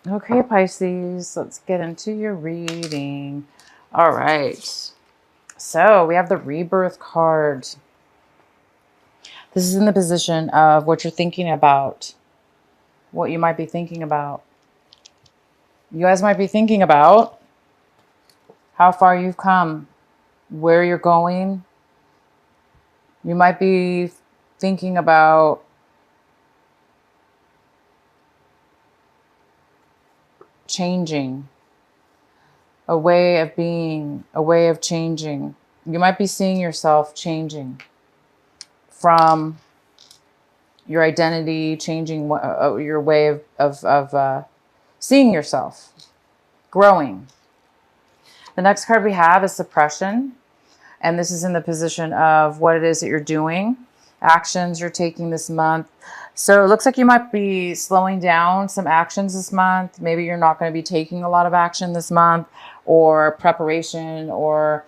Okay, Pisces, let's get into your reading. All right. So we have the rebirth card. This is in the position of what you're thinking about, what you might be thinking about. You guys might be thinking about how far you've come, where you're going. You might be thinking about changing, a way of being, a way of changing. You might be seeing yourself changing from your identity, changing your way of seeing yourself, growing. The next card we have is suppression. And this is in the position of what it is that you're doing, actions you're taking this month. So it looks like you might be slowing down some actions this month. Maybe you're not going to be taking a lot of action this month, or preparation, or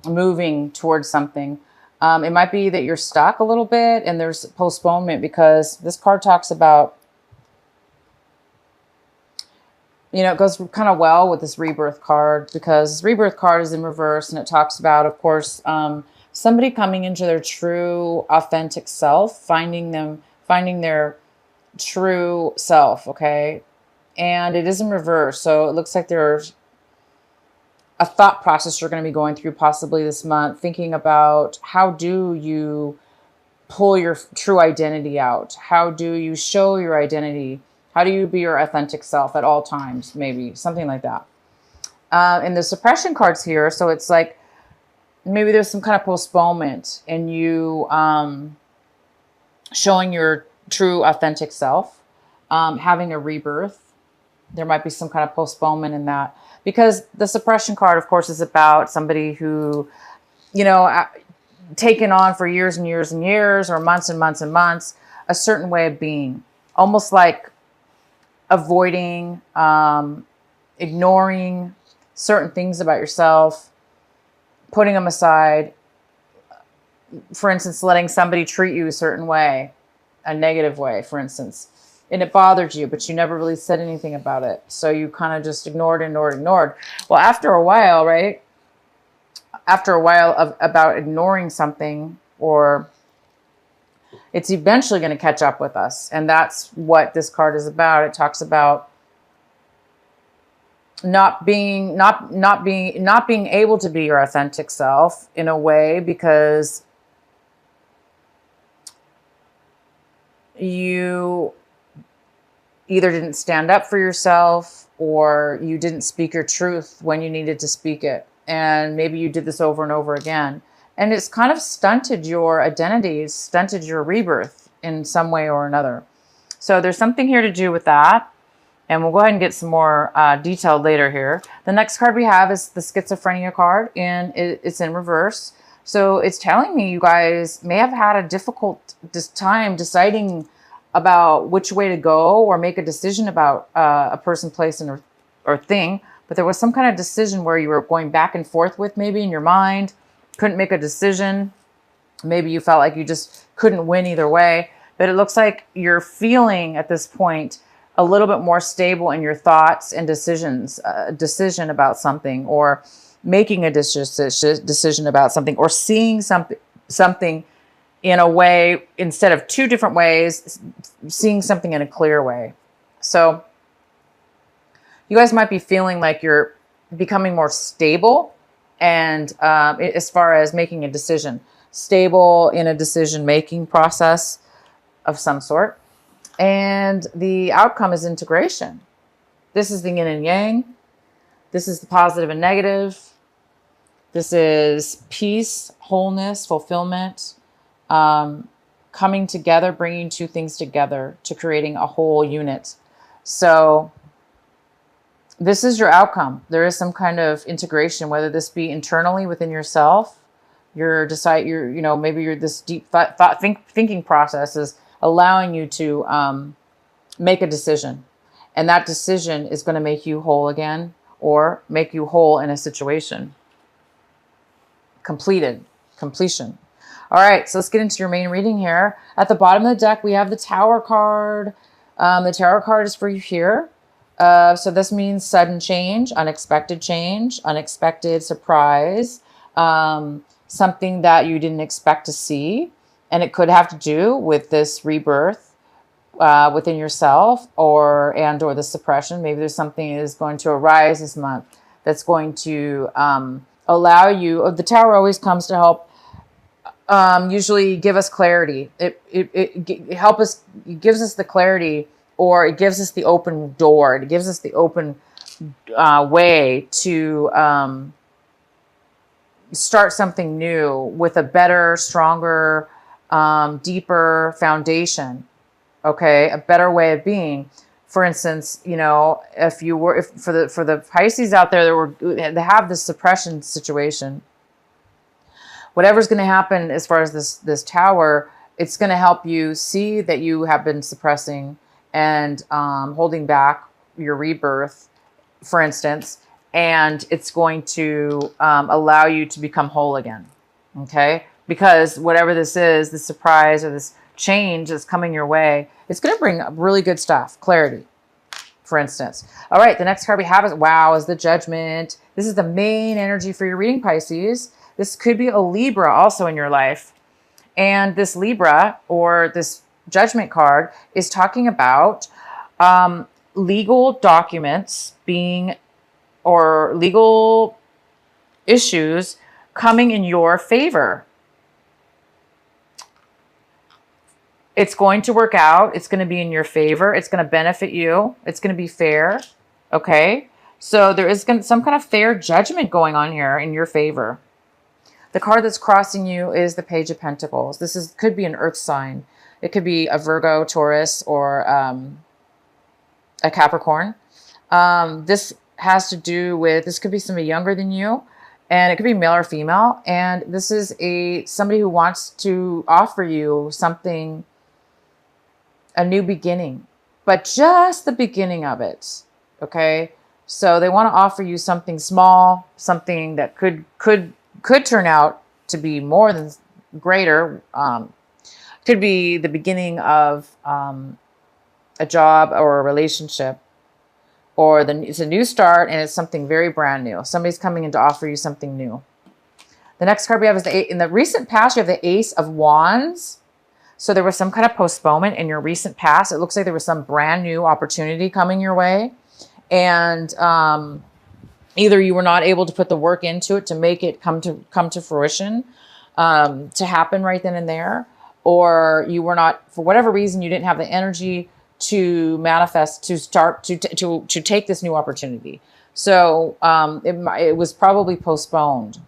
moving towards something. It might be that you're stuck a little bit and there's postponement, because this card talks about, it goes kind of well with this rebirth card, because this rebirth card is in reverse, and it talks about, of course, somebody coming into their true, authentic self, finding their true self, okay? And it is in reverse, so it looks like there's a thought process you're going to be going through possibly this month, thinking about how do you pull your true identity out? How do you show your identity? How do you be your authentic self at all times? Maybe something like that. And the suppression cards here, so it's like maybe there's some kind of postponement in you showing your true authentic self, having a rebirth. There might be some kind of postponement in that, because the suppression card, of course, is about somebody who, taken on for years and years and years, or months and months and months, a certain way of being, almost like avoiding, ignoring certain things about yourself, putting them aside. For instance, letting somebody treat you a certain way, a negative way, for instance, and it bothered you, but you never really said anything about it. So you kind of just ignored. Well, after a while, right? After a while about ignoring something, or it's eventually going to catch up with us. And that's what this card is about. It talks about not being able to be your authentic self in a way, because you either didn't stand up for yourself, or you didn't speak your truth when you needed to speak it. And maybe you did this over and over again. And it's kind of stunted your identity, stunted your rebirth in some way or another. So there's something here to do with that. And we'll go ahead and get some more detail later here. The next card we have is the schizophrenia card, and it's in reverse. So it's telling me you guys may have had a difficult time deciding about which way to go, or make a decision about a person, place, or thing. But there was some kind of decision where you were going back and forth with, maybe in your mind, couldn't make a decision. Maybe you felt like you just couldn't win either way. But it looks like you're feeling at this point a little bit more stable in your thoughts and decisions, decision about something, or making a decision about something, or seeing something in a way, instead of two different ways, seeing something in a clear way. So you guys might be feeling like you're becoming more stable, and as far as making a decision, stable in a decision-making process of some sort. And the outcome is integration. This is the yin and yang. This is the positive and negative. This is peace, wholeness, fulfillment, coming together, bringing two things together to creating a whole unit. So this is your outcome. There is some kind of integration, whether this be internally within yourself, maybe this deep thinking process is allowing you to make a decision. And that decision is going to make you whole again, or make you whole in a situation. Completion. All right, so let's get into your main reading here. At the bottom of the deck, we have the Tower card. The tarot card is for you here. So this means sudden change, unexpected surprise, something that you didn't expect to see. And it could have to do with this rebirth within yourself, or the suppression. Maybe there's something that is going to arise this month that's going to allow you. The tower always comes to help usually give us clarity. It help us. It gives us the clarity, or it gives us the open door. It gives us the open way to start something new with a better, stronger, deeper foundation. Okay, a better way of being. For instance, if for the Pisces out there that have this suppression situation, whatever's going to happen as far as this tower, it's going to help you see that you have been suppressing and holding back your rebirth, for instance, and it's going to allow you to become whole again. Okay, because whatever this is, the surprise or this change that's coming your way, it's going to bring really good stuff, clarity, for instance. All right, the next card we have is the Judgment. This is the main energy for your reading, Pisces. This could be a Libra also in your life. And this Libra, or this Judgment card, is talking about legal documents or legal issues coming in your favor. It's going to work out. It's going to be in your favor. It's going to benefit you. It's going to be fair. Okay. So there is some kind of fair judgment going on here in your favor. The card that's crossing you is the Page of Pentacles. Could be an earth sign. It could be a Virgo, Taurus, or a Capricorn. This has to do with, this could be somebody younger than you, and it could be male or female. And this is somebody who wants to offer you something, a new beginning, but just the beginning of it. Okay. So they want to offer you something small, something that could turn out to be more than greater. Could be the beginning of a job or a relationship, or it's a new start, and it's something very brand new. Somebody's coming in to offer you something new. The next card we have is in the recent past, you have the Ace of Wands. So there was some kind of postponement in your recent past. It looks like there was some brand new opportunity coming your way. And either you were not able to put the work into it to make it come to fruition, to happen right then and there, or you were not, for whatever reason, you didn't have the energy to manifest, to start, to take this new opportunity. So it was probably postponed.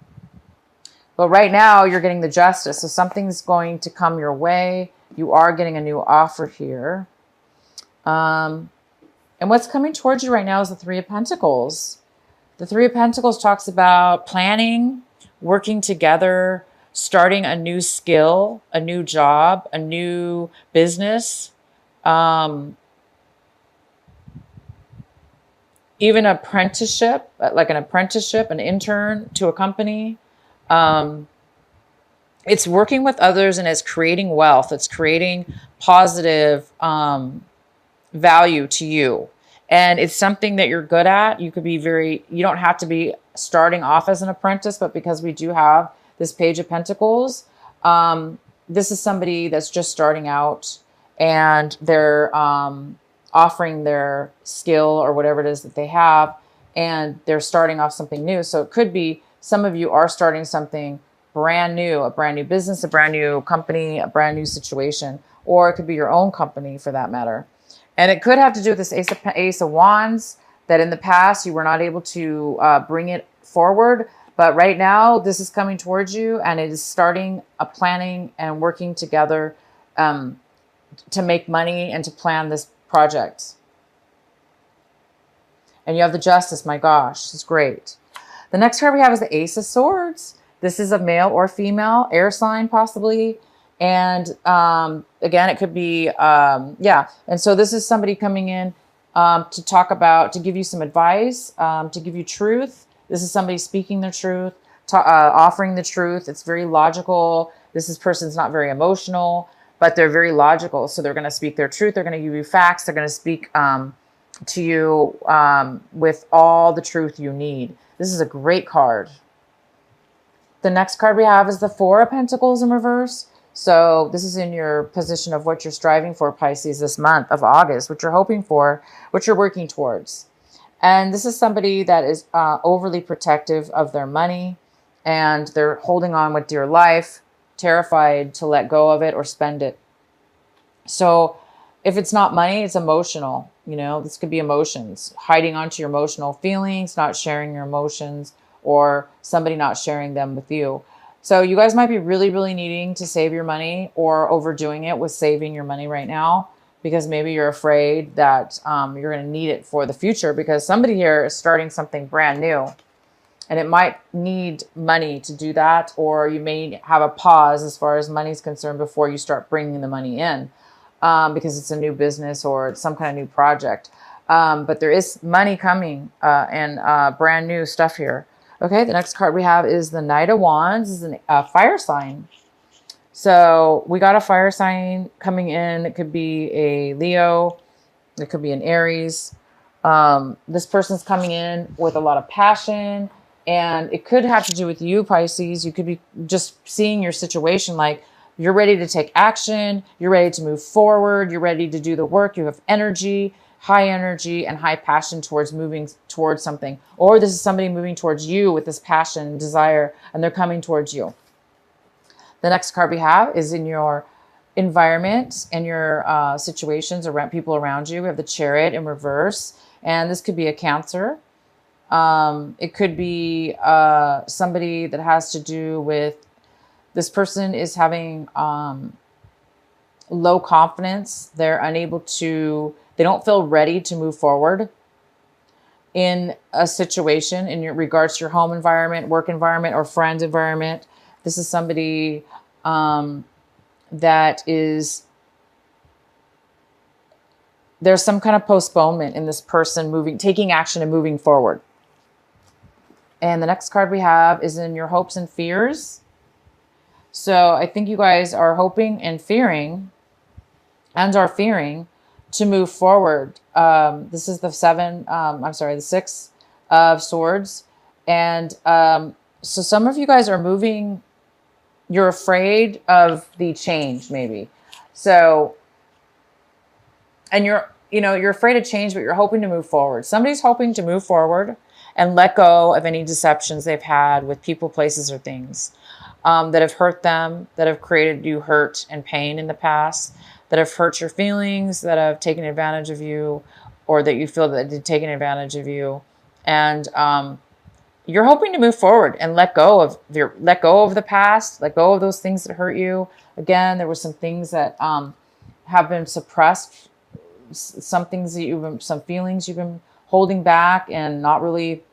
But right now you're getting the Justice. So something's going to come your way. You are getting a new offer here. And what's coming towards you right now is the Three of Pentacles. The Three of Pentacles talks about planning, working together, starting a new skill, a new job, a new business, even apprenticeship, like an apprenticeship, an intern to a company. It's working with others, and it's creating wealth. It's creating positive value to you. And it's something that you're good at. You don't have to be starting off as an apprentice, but because we do have this Page of Pentacles, this is somebody that's just starting out, and they're offering their skill or whatever it is that they have, and they're starting off something new. So it could be some of you are starting something brand new, a brand new business, a brand new company, a brand new situation, or it could be your own company for that matter. And it could have to do with this Ace of Wands, that in the past you were not able to bring it forward. But right now this is coming towards you, and it is starting a planning and working together to make money and to plan this project. And you have the Justice. My gosh, it's great. The next card we have is the Ace of Swords. This is a male or female, air sign possibly. And again, it could be, yeah. And so this is somebody coming in to talk about, to give you some advice, to give you truth. This is somebody speaking their truth, offering the truth. It's very logical. Person's not very emotional. but they're very logical. So they're going to speak their truth. They're going to give you facts. They're going to speak to you with all the truth you need. This is a great card. The next card we have is the Four of Pentacles in reverse. So this is in your position of what you're striving for, Pisces, this month of August, what you're hoping for, what you're working towards. And this is somebody that is overly protective of their money, and they're holding on with dear life, terrified to let go of it or spend it. So if it's not money, it's emotional. You know, this could be emotions, hiding onto your emotional feelings, not sharing your emotions, or somebody not sharing them with you. So you guys might be really, really needing to save your money, or overdoing it with saving your money right now, because maybe you're afraid that you're going to need it for the future, because somebody here is starting something brand new. And it might need money to do that, or you may have a pause as far as money is concerned before you start bringing the money in, because it's a new business or it's some kind of new project. But there is money coming and brand new stuff here. Okay, the next card we have is the Knight of Wands. This is a fire sign. So we got a fire sign coming in. It could be a Leo. It could be an Aries. This person's coming in with a lot of passion. And it could have to do with you, Pisces. You could be just seeing your situation like you're ready to take action. You're ready to move forward. You're ready to do the work. You have energy, high energy, and high passion towards moving towards something. Or this is somebody moving towards you with this passion, desire, and they're coming towards you. The next card we have is in your environment and your situations around people around you. We have the Chariot in reverse. And this could be a Cancer. It could be somebody that has to do with, this person is having low confidence. They're unable to, they don't feel ready to move forward in a situation in your regards to your home environment, work environment, or friend environment. This is somebody that is, there's some kind of postponement in this person taking action and moving forward. And the next card we have is in your hopes and fears. So I think you guys are hoping and fearing, to move forward. This is the the Six of Swords. And so some of you guys are moving, you're afraid of the change maybe. So, and you're afraid of change, but you're hoping to move forward. Somebody's hoping to move forward and let go of any deceptions they've had with people, places, or things that have hurt them, that have created you hurt and pain in the past, that have hurt your feelings, that have taken advantage of you, or that you feel that they've taken advantage of you. And you're hoping to move forward and let go of the past, let go of those things that hurt you. Again, there were some things that have been suppressed, some feelings you've been holding back and not really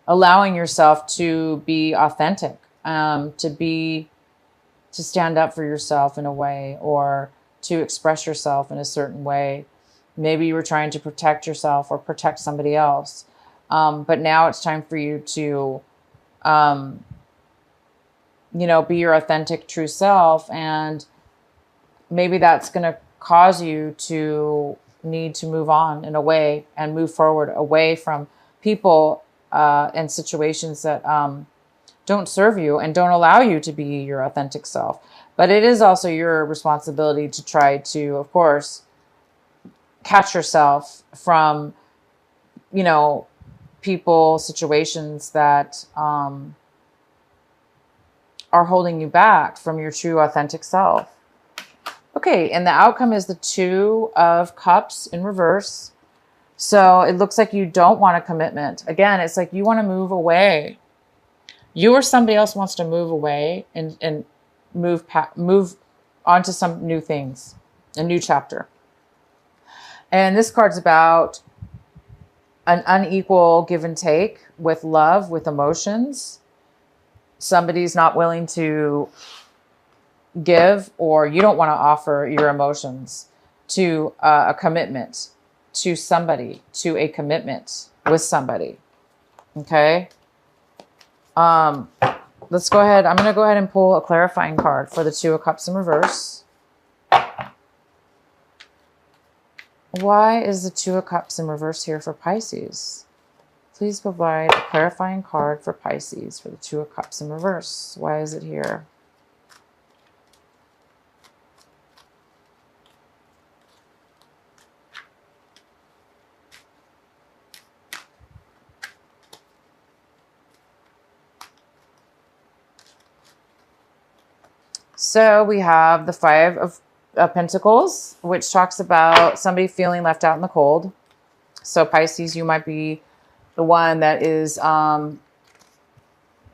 allowing yourself to be authentic, to stand up for yourself in a way, or to express yourself in a certain way. Maybe you were trying to protect yourself or protect somebody else. But now it's time for you to, be your authentic, true self. And maybe that's going to cause you to need to move on in a way and move forward away from people and situations that don't serve you and don't allow you to be your authentic self. But it is also your responsibility to try to, of course, catch yourself from, people, situations that are holding you back from your true authentic self. Okay, and the outcome is the Two of Cups in reverse. So it looks like you don't want a commitment. Again, it's like you want to move away. You or somebody else wants to move away and move on to some new things, a new chapter. And this card's about an unequal give and take with love, with emotions. Somebody's not willing to give, or you don't want to offer your emotions to a commitment to somebody, to a commitment with somebody. Okay. let's go ahead. I'm going to go ahead and pull a clarifying card for the Two of Cups in reverse. Why is the Two of Cups in reverse here for Pisces? Please provide a clarifying card for Pisces for the Two of Cups in reverse. Why is it here? So we have the Five of Pentacles, which talks about somebody feeling left out in the cold. So Pisces, you might be the one that is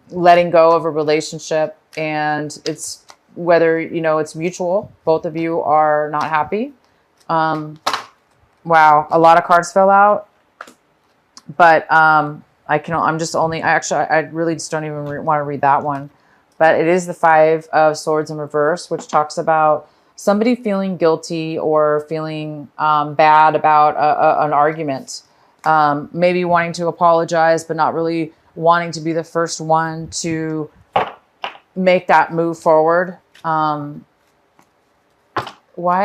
letting go of a relationship, and it's whether, you know, it's mutual. Both of you are not happy. Wow, a lot of cards fell out, but I really just don't even want to read that one. But it is the Five of Swords in reverse, which talks about somebody feeling guilty or feeling bad about an argument. Maybe wanting to apologize, but not really wanting to be the first one to make that move forward. Why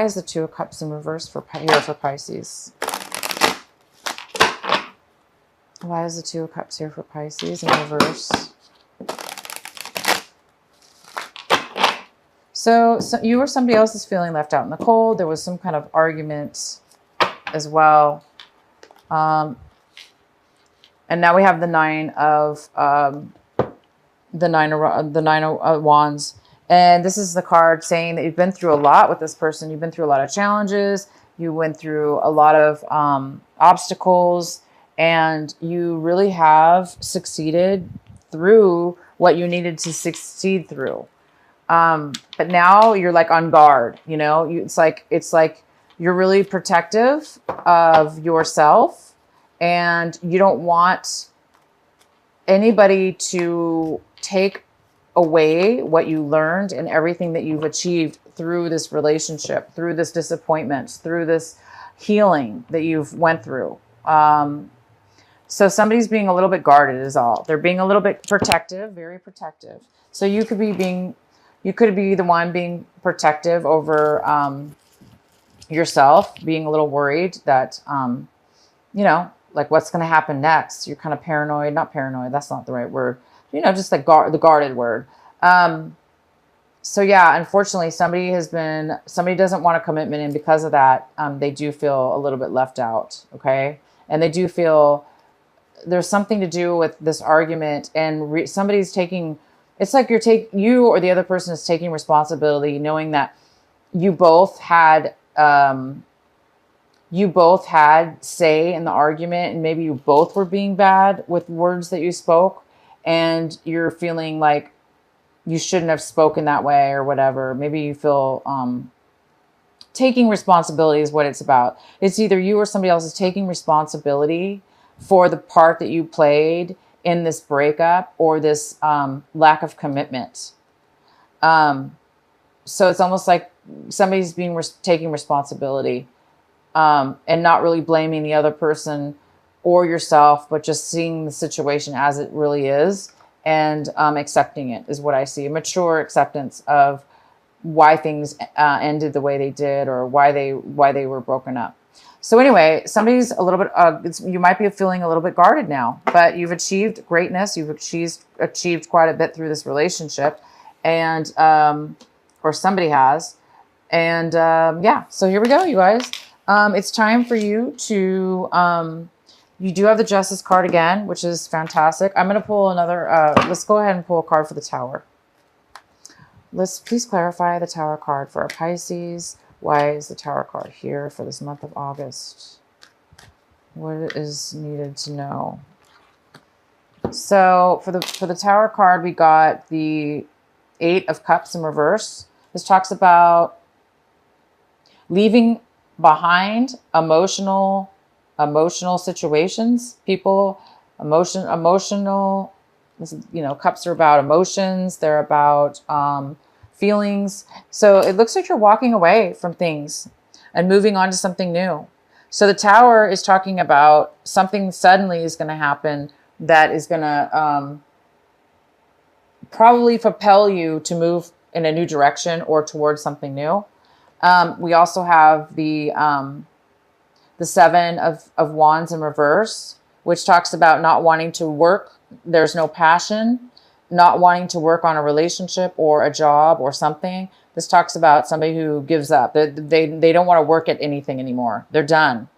is the Two of Cups in reverse here for Pisces? Why is the Two of Cups here for Pisces in reverse? So you or somebody else is feeling left out in the cold. There was some kind of argument as well. And now we have the Nine of Wands. And this is the card saying that you've been through a lot with this person. You've been through a lot of challenges. You went through a lot of obstacles, and you really have succeeded through what you needed to succeed through. But now you're like on guard, you know, it's like you're really protective of yourself, and you don't want anybody to take away what you learned and everything that you've achieved through this relationship, through this disappointment, through this healing that you've went through. So somebody's being a little bit guarded is all. They're being a little bit protective, very protective. So you could be the one being protective over yourself, being a little worried that, you know, like what's going to happen next. You're kind of paranoid, not paranoid. That's not the right word. You know, just like the guarded word. So yeah, unfortunately, somebody doesn't want a commitment. And because of that, they do feel a little bit left out. Okay. And they do feel there's something to do with this argument, and somebody's taking, it's like you or the other person is taking responsibility, knowing that you both had say in the argument, and maybe you both were being bad with words that you spoke, and you're feeling like you shouldn't have spoken that way or whatever. Maybe you feel taking responsibility is what it's about. It's either you or somebody else is taking responsibility for the part that you played in this breakup or this lack of commitment. So it's almost like somebody's taking responsibility and not really blaming the other person or yourself, but just seeing the situation as it really is and accepting it is what I see. A mature acceptance of why things ended the way they did, or why they were broken up. So anyway, somebody's a little bit, you might be feeling a little bit guarded now, but you've achieved greatness. You've achieved quite a bit through this relationship, and, or somebody has. And yeah, so here we go, you guys. It's time for you to, you do have the Justice card again, which is fantastic. I'm going to pull another, let's go ahead and pull a card for the Tower. Let's please clarify the Tower card for our Pisces. Why is the Tower card here for this month of August? What is needed to know? So for the Tower card, we got the Eight of Cups in reverse. This talks about leaving behind emotional situations, people, emotional, you know, cups are about emotions. They're about feelings. So it looks like you're walking away from things and moving on to something new. So the Tower is talking about something suddenly is going to happen that is going to probably propel you to move in a new direction or towards something new. We also have the Seven of Wands in reverse, which talks about not wanting to work. There's no passion, not wanting to work on a relationship or a job or something. This talks about somebody who gives up. They don't want to work at anything anymore. They're done.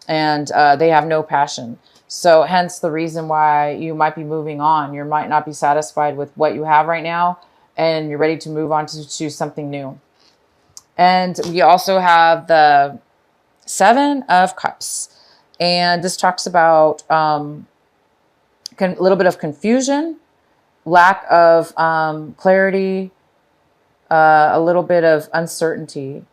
And they have no passion. So hence the reason why you might be moving on. You might not be satisfied with what you have right now, and you're ready to move on to something new. And we also have the Seven of Cups. And this talks about a little bit of confusion, lack of clarity, a little bit of uncertainty.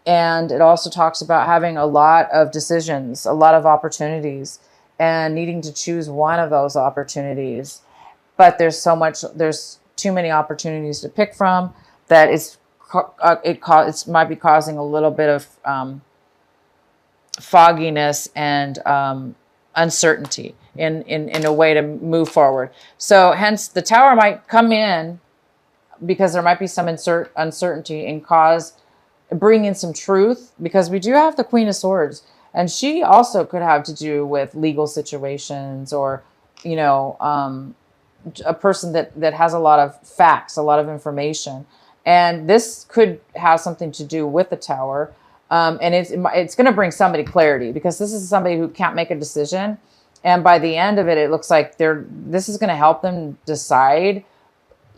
And it also talks about having a lot of decisions, a lot of opportunities, and needing to choose one of those opportunities. But there's too many opportunities to pick from that it might be causing a little bit of fogginess and uncertainty in a way to move forward. So hence the Tower might come in because there might be some uncertainty and bring in some truth, because we do have the Queen of Swords, and she also could have to do with legal situations, or, you know, a person that has a lot of facts, a lot of information. And this could have something to do with the Tower. And it's going to bring somebody clarity, because this is somebody who can't make a decision. And by the end of it, it looks like this is going to help them decide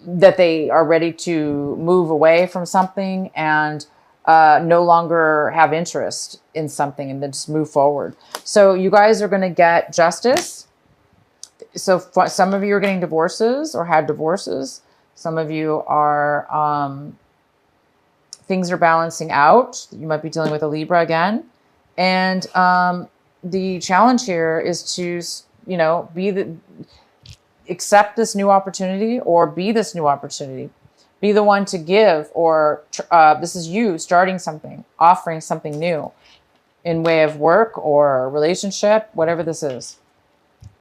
that they are ready to move away from something and no longer have interest in something, and then just move forward. So you guys are going to get justice. So some of you are getting divorces or had divorces. Some of you are, things are balancing out. You might be dealing with a Libra again. And the challenge here is to, you know, accept this new opportunity, or be this new opportunity. Be the one to give, or this is you starting something, offering something new in way of work or relationship, whatever this is.